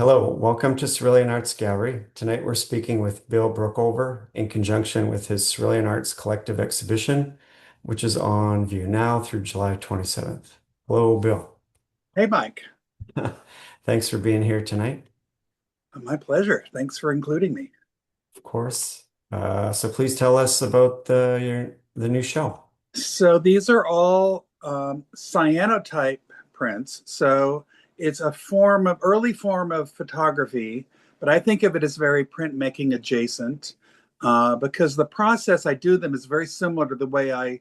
Hello, welcome to Cerulean Arts Gallery. Tonight we're speaking with Bill Brookover in conjunction with his Cerulean Arts Collective Exhibition, which is on view now through July 27th. Hello, Bill. Hey, Mike. Thanks for being here tonight, My pleasure. Thanks for including me. of course. So please tell us about the new show. So these are all cyanotype prints. So it's a early form of photography, but I think of it as very printmaking adjacent because the process I do them is very similar to the way I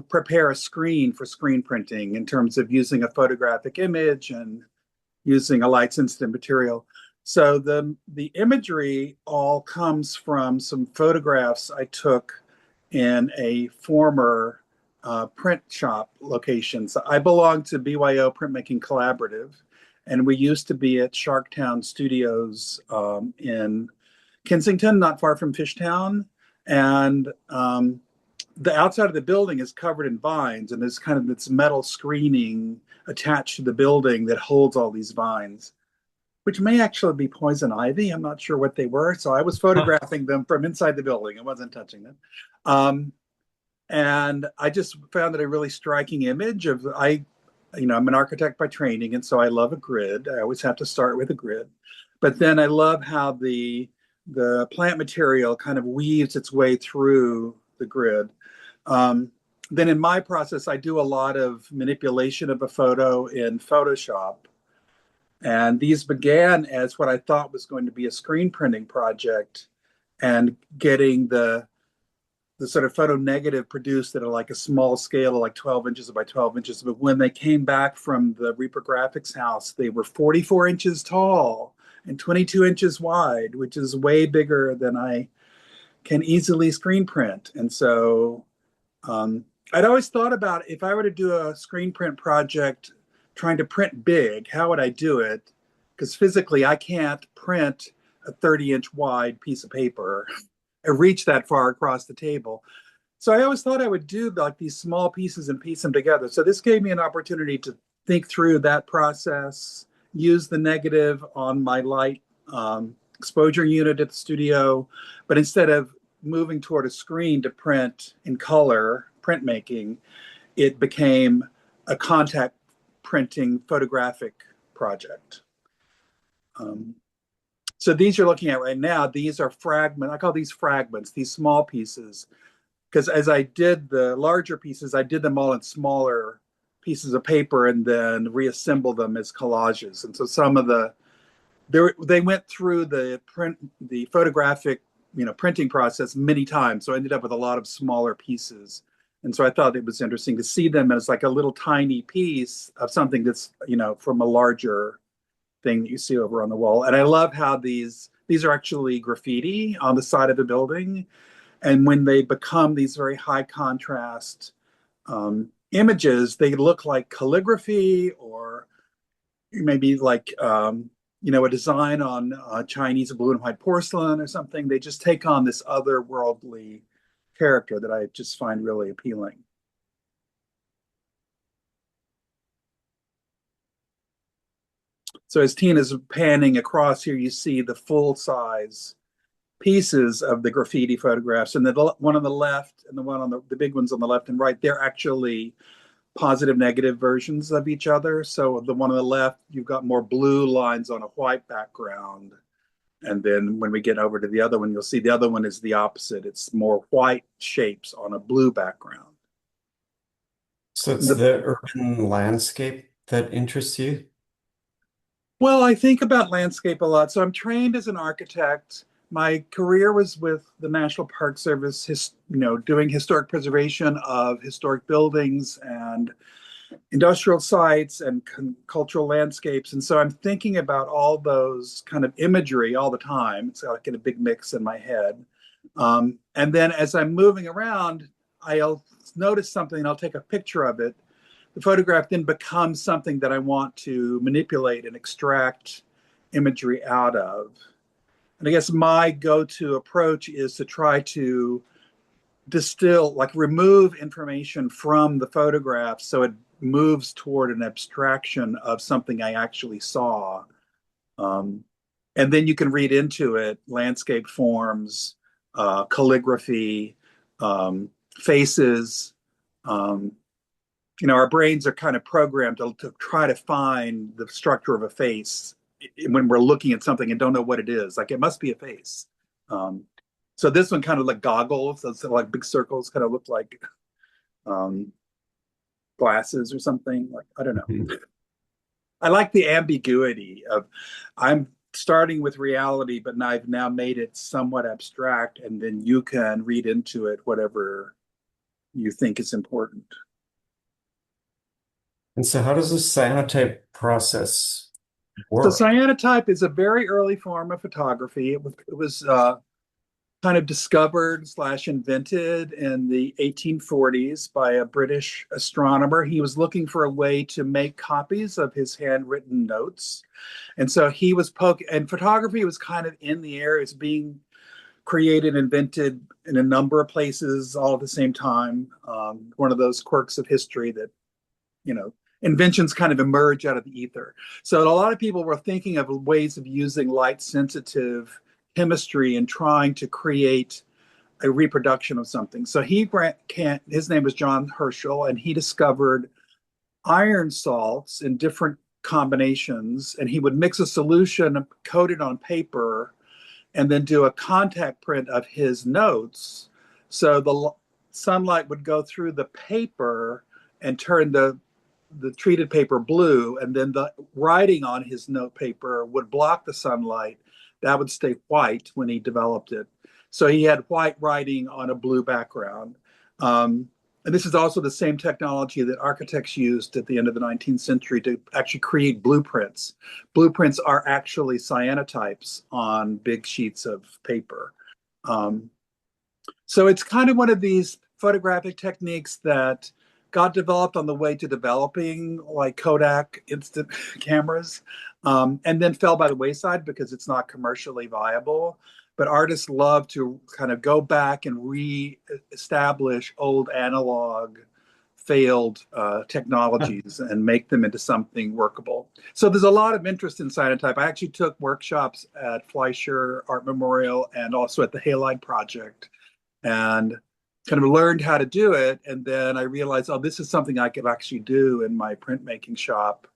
prepare a screen for screen printing in terms of using a photographic image and using a light sensitive material. So the imagery all comes from some photographs I took in a former print shop location. So I belong to BYO Printmaking Collaborative, and we used to be at Sharktown Studios in Kensington, not far from Fishtown. And the outside of the building is covered in vines, and there's kind of this metal screening attached to the building that holds all these vines, which may actually be poison ivy. I'm not sure what they were. So I was photographing them from inside the building. I wasn't touching them. Um, and I just found it a really striking image of I'm an architect by training, and so I love a grid. I always have to start with a grid. But then I love how the plant material kind of weaves its way through the grid. Um, then in my process, I do a lot of manipulation of a photo in Photoshop. And these began as what I thought was going to be a screen printing project and getting the sort of photo negative produced at like a small scale of like 12 inches by 12 inches. But when they came back from the reprographics house, they were 44 inches tall and 22 inches wide, which is way bigger than I can easily screen print. And so I'd always thought about if I were to do a screen print project trying to print big, how would I do it? Because physically, I can't print a 30-inch wide piece of paper and reach that far across the table. So I always thought I would do like these small pieces and piece them together. So this gave me an opportunity to think through that process, use the negative on my light exposure unit at the studio, but instead of moving toward a screen to print in color, printmaking, it became a contact printing photographic project. Um, so these you're looking at right now, these are fragments. I call these fragments, these small pieces, because as I did the larger pieces, I did them all in smaller pieces of paper and then reassembled them as collages. And so some of they went through the photographic, printing process many times. So I ended up with a lot of smaller pieces. And so I thought it was interesting to see them as like a little tiny piece of something that's, from a larger thing that you see over on the wall. And I love how these are actually graffiti on the side of the building. And when they become these very high contrast images, they look like calligraphy or maybe like a design on Chinese blue and white porcelain or something. They just take on this otherworldly character that I just find really appealing. So as Tina's panning across here, you see the full size pieces of the graffiti photographs, and the one on the left and the one on the big ones on the left and right, they're actually positive negative versions of each other. So the one on the left, you've got more blue lines on a white background. And then when we get over to the other one, you'll see the other one is the opposite. It's more white shapes on a blue background. So it's The, the urban landscape that interests you? well, I think about landscape a lot. So I'm trained as an architect. My career was with the National Park Service, doing historic preservation of historic buildings and industrial sites and cultural landscapes. And so I'm thinking about all those kind of imagery all the time. It's like in a big mix in my head. And then as I'm moving around, I'll notice something and I'll take a picture of it. The photograph then becomes something that I want to manipulate and extract imagery out of. And I guess my go-to approach is to try to distill, like remove information from the photograph so it moves toward an abstraction of something I actually saw. Um, and then you can read into it landscape forms, calligraphy, faces. Um, our brains are kind of programmed to try to find the structure of a face when we're looking at something and don't know what it is. Like it must be a face. Um, so this one kind of like goggles, so like big circles, kind of look like um, glasses or something. Like I don't know. Mhm. I like the ambiguity of I'm starting with reality, but I've now made it somewhat abstract, and then you can read into it whatever you think is important. And so how does this cyanotype process So work? cyanotype is a very early form of photography. It was kind of discovered slash invented in the 1840s by a British astronomer. He was looking for a way to make copies of his handwritten notes. And so he was and photography was kind of in the air. It's being created, invented in a number of places all at the same time. One of those quirks of history that, inventions kind of emerge out of the ether. So a lot of people were thinking of ways of using light sensitive chemistry and trying to create a reproduction of something. So his name was John Herschel, and he discovered iron salts in different combinations, and he would mix a solution, coat it on paper, and then do a contact print of his notes. So the sunlight would go through the paper and turn the treated paper blue, and then the writing on his note paper would block the sunlight. That would stay white when he developed it. So he had white writing on a blue background. And this is also the same technology that architects used at the end of the 19th century to actually create blueprints. Blueprints are actually cyanotypes on big sheets of paper. Um, so it's kind of one of these photographic techniques that got developed on the way to developing like Kodak instant cameras, and then fell by the wayside because it's not commercially viable. But artists love to kind of go back and re-establish old analog failed technologies and make them into something workable. So there's a lot of interest in cyanotype. I actually took workshops at Fleischer Art Memorial and also at the Halide Project, and kind of learned how to do it. And then I realized, oh, this is something I could actually do in my printmaking shop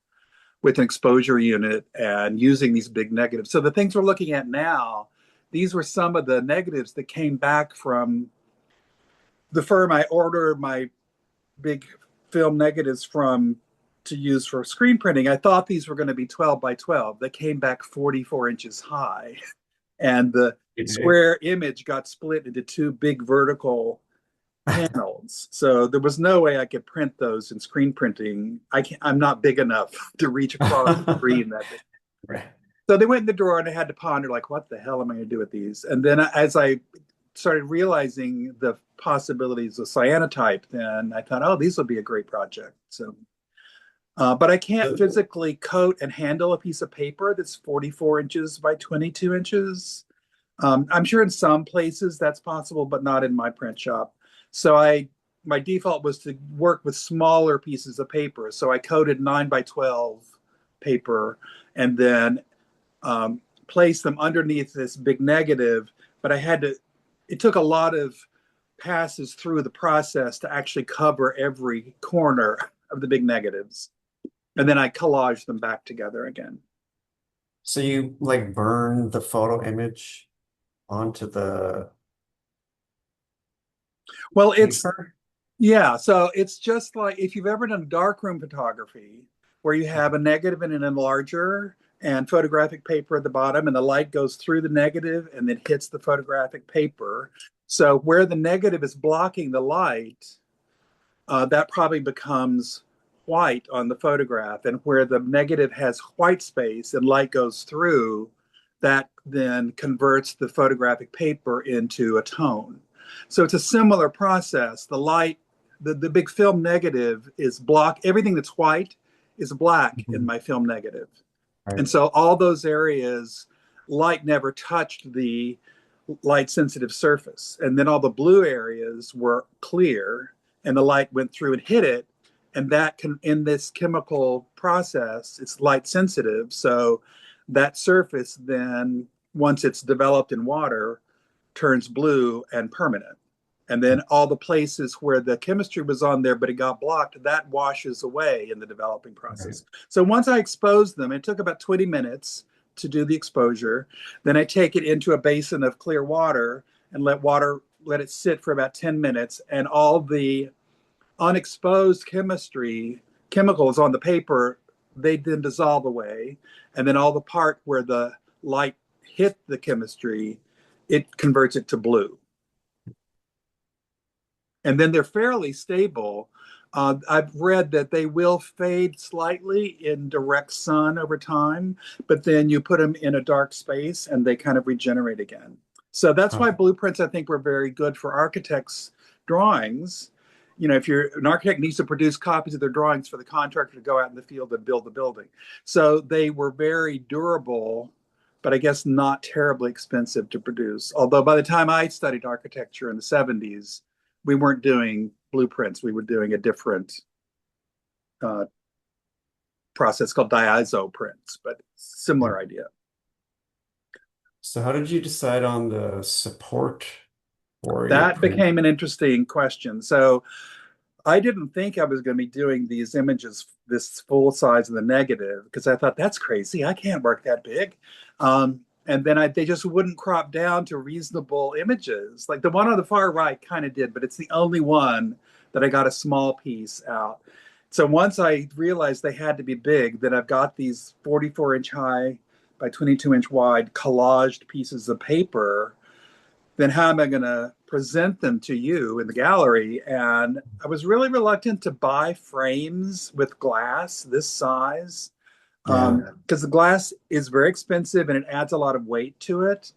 with an exposure unit and using these big negatives. So the things we're looking at now, these were some of the negatives that came back from the firm I ordered my big film negatives from to use for screen printing. I thought these were going to be 12 by 12. They came back 44 inches high. And the Okay. square image got split into two big vertical panels. So there was no way I could print those in screen printing. I'm not big enough to reach across the screen that big. Right. So they went in the drawer and I had to ponder, like, what the hell am I going to do with these? And then as I started realizing the possibilities of cyanotype, then I thought, oh, these will be a great project. So, but I can't physically coat and handle a piece of paper that's 44 inches by 22 inches. I'm sure in some places that's possible, but not in my print shop. So my default was to work with smaller pieces of paper. So I coated 9 by 12 paper and then place them underneath this big negative. But it took a lot of passes through the process to actually cover every corner of the big negatives. And then I collaged them back together again. So you like burn the photo image onto the Well, paper? yeah, so it's just like if you've ever done darkroom photography, where you have a negative and an enlarger and photographic paper at the bottom, and the light goes through the negative and then hits the photographic paper. So where the negative is blocking the light, that probably becomes white on the photograph, and where the negative has white space and light goes through, that then converts the photographic paper into a tone. So it's a similar process. The light, the big film negative is everything that's white is black in Mhm. my film negative. And Right. so all those areas, light never touched the light sensitive surface. And then all the blue areas were clear and the light went through and hit it. And that can, in this chemical process, it's light sensitive. So that surface then, once it's developed in water, turns blue and permanent. And then all the places where the chemistry was on there, but it got blocked, that washes away in the developing Right. process. So once I exposed them, it took about 20 minutes to do the exposure. Then I take it into a basin of clear water and let it sit for about 10 minutes. And all the unexposed chemicals on the paper, they then dissolve away. And then all the part where the light hit the chemistry, it converts it to blue. And then they're fairly stable. I've read that they will fade slightly in direct sun over time, but then you put them in a dark space and they kind of regenerate again. So that's why Huh. blueprints, I think, were very good for architects' drawings. If an architect needs to produce copies of their drawings for the contractor to go out in the field and build the building. So they were very durable, but I guess not terribly expensive to produce. Although by the time I studied architecture in the 70s, we weren't doing blueprints. We were doing a different uh, process called diazo prints, but similar idea. So how did you decide on the support for your That print? became an interesting question. So I didn't think I was going to be doing these images this full size of the negative because I thought that's crazy. I can't work that big. And then they just wouldn't crop down to reasonable images. Like the one on the far right kind of did, but it's the only one that I got a small piece out. So once I realized they had to be big, then I've got these 44-inch high by 22-inch wide collaged pieces of paper. Then how am I going to present them to you in the gallery? And I was really reluctant to buy frames with glass this size Yeah, because the glass is very expensive and it adds a lot of weight to it.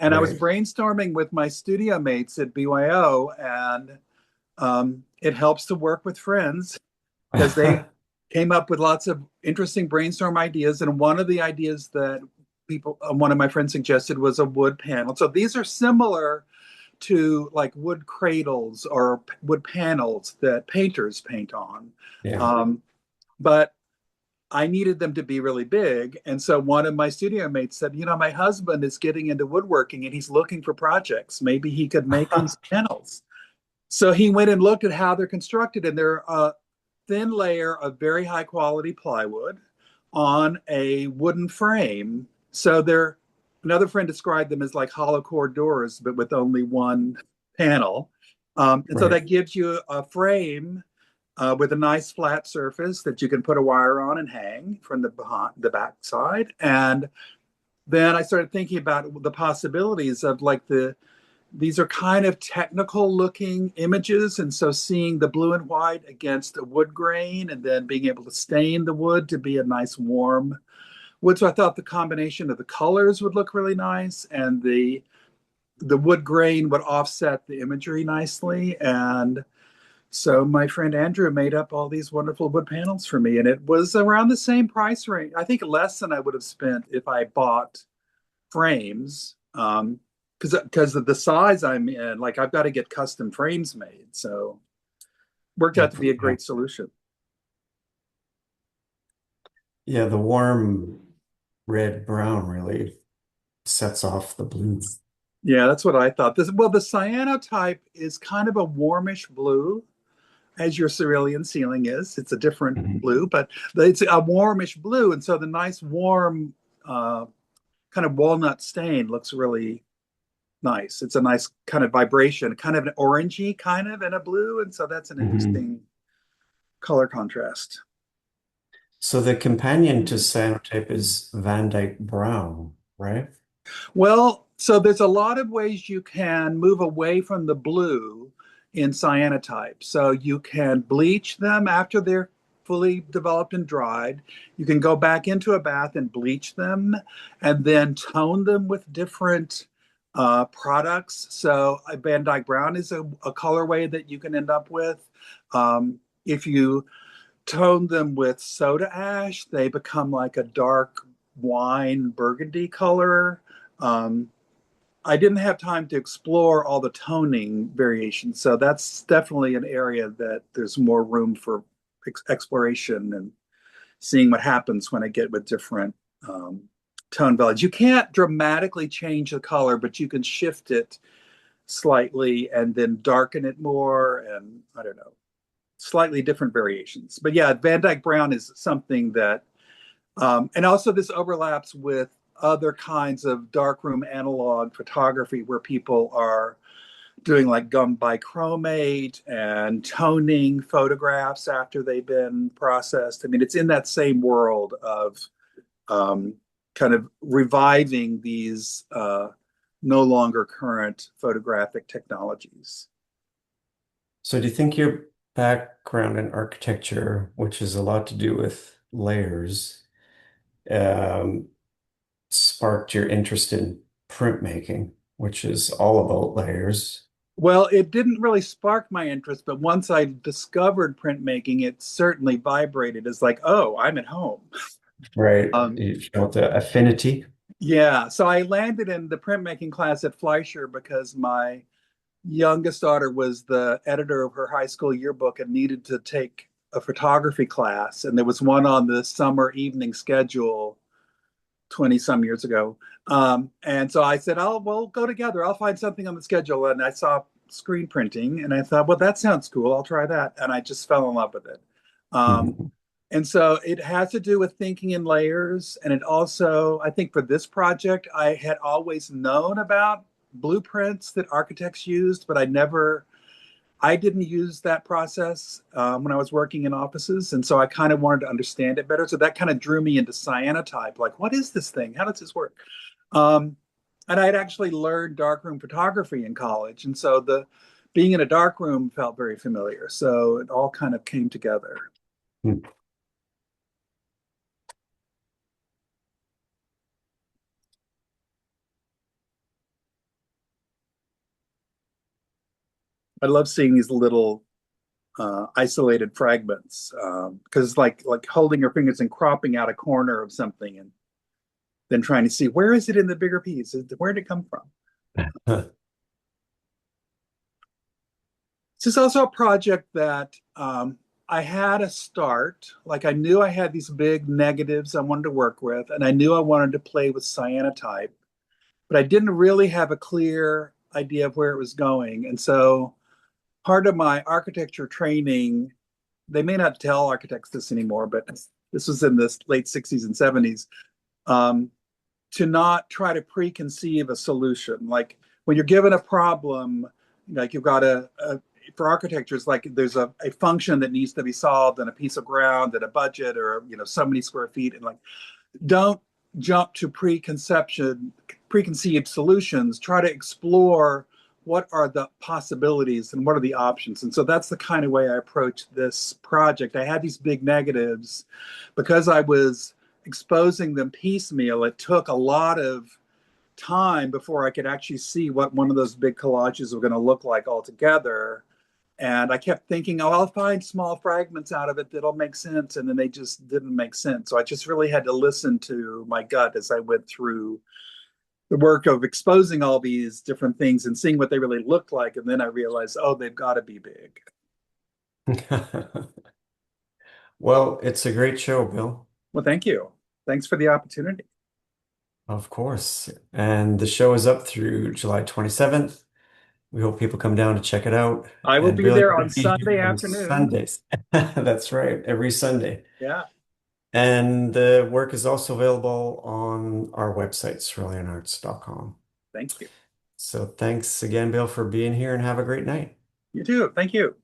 And I was right. brainstorming with my studio mates at BYO, and it helps to work with friends because they came up with lots of interesting brainstorm ideas. And one of the ideas that one of my friends suggested was a wood panel. So these are similar to like wood cradles or wood panels that painters paint on. Yeah. But I needed them to be really big. And so one of my studio mates said, my husband is getting into woodworking and he's looking for projects. Maybe he could make these panels. So he went and looked at how they're constructed, and they're a thin layer of very high quality plywood on a wooden frame. So another friend described them as like hollow core doors, but with only one panel. And so Right. that gives you a frame with a nice flat surface that you can put a wire on and hang from the back side. And then I started thinking about the possibilities of like these are kind of technical looking images. And so seeing the blue and white against a wood grain and then being able to stain the wood to be a nice warm wood. So I thought the combination of the colors would look really nice, and the wood grain would offset the imagery nicely. And so my friend Andrew made up all these wonderful wood panels for me, and it was around the same price range. I think less than I would have spent if I bought frames, because of the size I'm in. Like I've got to get custom frames made, so worked out to be a Yeah. great solution. Yeah, the warm red brown really sets off the blue. Yeah, that's what I thought. The cyanotype is kind of a warmish blue, as your cerulean ceiling is. It's a different Mhm. blue, but it's a warmish blue. And so the nice warm kind of walnut stain looks really nice. It's a nice kind of vibration, kind of an orangey kind of in a blue. And so that's an Mhm. interesting color contrast. So the companion to cyanotype is Van Dyke Brown, right? Well, so there's a lot of ways you can move away from the blue in cyanotype. So you can bleach them after they're fully developed and dried. You can go back into a bath and bleach them and then tone them with different products. So Van Dyke Brown is a colorway that you can end up with. If you tone them with soda ash, they become like a dark wine burgundy color. Um, I didn't have time to explore all the toning variations, so that's definitely an area that there's more room for exploration and seeing what happens when I get with different tone values. You can't dramatically change the color, but you can shift it slightly and then darken it more. And I don't know, slightly different variations. But yeah, Van Dyke Brown is something that, and also this overlaps with other kinds of darkroom analog photography where people are doing like gum bichromate and toning photographs after they've been processed. I mean, it's in that same world of um, kind of reviving these no longer current photographic technologies. So do you think your background in architecture, which is a lot to do with layers, um, sparked your interest in printmaking, which is all about layers? Well, it didn't really spark my interest, but once I discovered printmaking, it certainly vibrated as like, oh, I'm at home. Right. Um, You felt the affinity. yeah, so I landed in the printmaking class at Fleischer because my youngest daughter was the editor of her high school yearbook and needed to take a photography class. And there was one on the summer evening schedule 20 some years ago. And so I said, oh, we'll go together. I'll find something on the schedule. And I saw screen printing and I thought, well, that sounds cool. I'll try that. And I just fell in love with it. Um, Mhm. and so it has to do with thinking in layers. And it also, I think for this project, I had always known about blueprints that architects used, but I didn't use that process when I was working in offices. And so I kind of wanted to understand it better. So that kind of drew me into cyanotype. Like, what is this thing? How does this work? Um, and I had actually learned darkroom photography in college. And so the being in a darkroom felt very familiar. So it all kind of came together. I love seeing these little isolated fragments because like holding your fingers and cropping out a corner of something and then trying to see where is it in the bigger piece? Where did it come from? This is also a project that I had a start. Like I knew I had these big negatives I wanted to work with, and I knew I wanted to play with cyanotype, but I didn't really have a clear idea of where it was going. And so part of my architecture training, they may not tell architects this anymore, but this was in the late 60s and 70s, um, to not try to preconceive a solution. Like when you're given a problem, like you've got for architecture, it's like there's a function that needs to be solved and a piece of ground and a budget or so many square feet, and like don't jump to preconceived solutions. Try to explore what are the possibilities and what are the options. And so that's the kind of way I approached this project. I had these big negatives because I was exposing them piecemeal. It took a lot of time before I could actually see what one of those big collages were going to look like altogether. And I kept thinking, oh, I'll find small fragments out of it that'll make sense. And then they just didn't make sense. So I just really had to listen to my gut as I went through the work of exposing all these different things and seeing what they really looked like. And then I realized, oh, they've got to be big. Well, it's a great show, Bill. Well, thank you. Thanks for the opportunity. Of course. And the show is up through July 27th. We hope people come down to check it out. I will And be Bill, you're there going on to be Sunday here on afternoon. Sundays. That's right, every Sunday. Yeah. And the work is also available on our website, ceruleanarts.com. Thank you. So thanks again, Bill, for being here and have a great night. You too. Thank you.